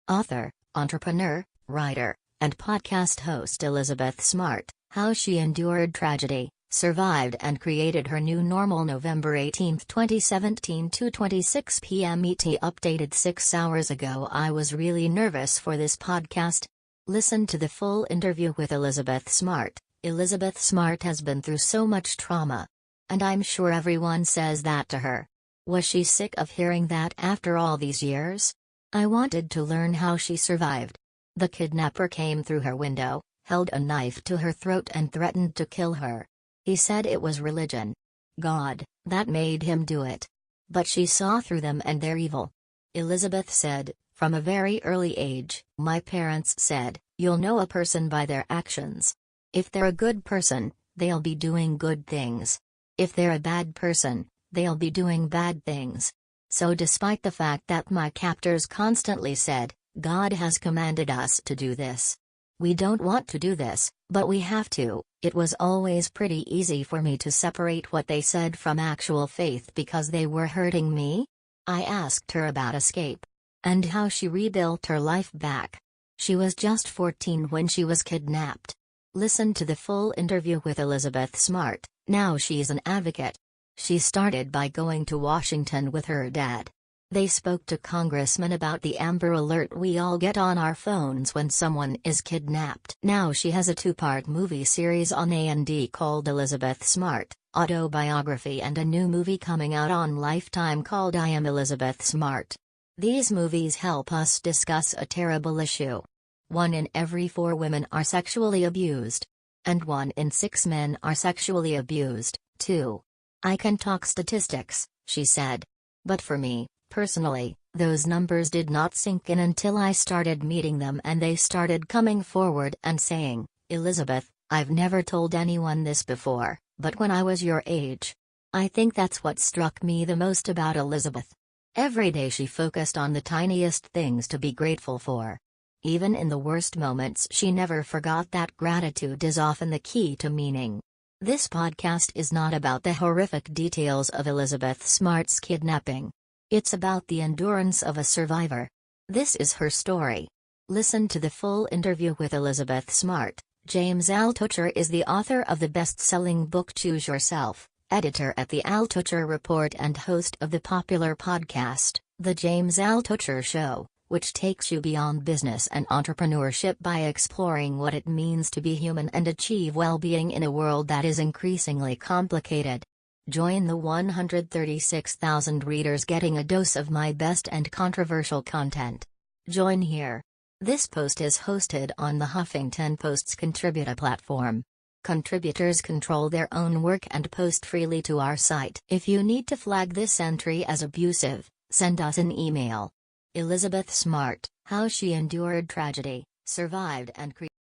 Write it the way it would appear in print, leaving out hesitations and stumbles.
Author, entrepreneur, writer, and podcast host Elizabeth Smart, how she endured tragedy, survived and created her new normal. November 18, 2017 2:26 p.m. ET. Updated 6 hours ago. I was really nervous for this podcast. Listen to the full interview with Elizabeth Smart. Elizabeth Smart has been through so much trauma. And I'm sure everyone says that to her. Was she sick of hearing that after all these years? I wanted to learn how she survived. The kidnapper came through her window, held a knife to her throat and threatened to kill her. He said it was religion. God, that made him do it. But she saw through them and their evil. Elizabeth said, from a very early age, my parents said, you'll know a person by their actions. If they're a good person, they'll be doing good things. If they're a bad person, they'll be doing bad things. So despite the fact that my captors constantly said, God has commanded us to do this. We don't want to do this, but we have to. It was always pretty easy for me to separate what they said from actual faith because they were hurting me. I asked her about escape. And how she rebuilt her life back. She was just 14 when she was kidnapped. Listen to the full interview with Elizabeth Smart. Now she's an advocate. She started by going to Washington with her dad. They spoke to congressmen about the Amber Alert we all get on our phones when someone is kidnapped. Now she has a 2-part movie series on A&E called Elizabeth Smart, Autobiography, and a new movie coming out on Lifetime called I Am Elizabeth Smart. These movies help us discuss a terrible issue. 1 in every 4 women are sexually abused. And 1 in 6 men are sexually abused, too. I can talk statistics, she said. But for me, personally, those numbers did not sink in until I started meeting them and they started coming forward and saying, Elizabeth, I've never told anyone this before, but when I was your age. I think that's what struck me the most about Elizabeth. Every day she focused on the tiniest things to be grateful for. Even in the worst moments she never forgot that gratitude is often the key to meaning. This podcast is not about the horrific details of Elizabeth Smart's kidnapping. It's about the endurance of a survivor. This is her story. Listen to the full interview with Elizabeth Smart. James Altucher is the author of the best-selling book Choose Yourself, editor at the Altucher Report and host of the popular podcast, The James Altucher Show, which takes you beyond business and entrepreneurship by exploring what it means to be human and achieve well-being in a world that is increasingly complicated. Join the 136,000 readers getting a dose of my best and controversial content. Join here. This post is hosted on the Huffington Post's Contributor platform. Contributors control their own work and post freely to our site. If you need to flag this entry as abusive, send us an email. Elizabeth Smart, how she endured tragedy, survived and created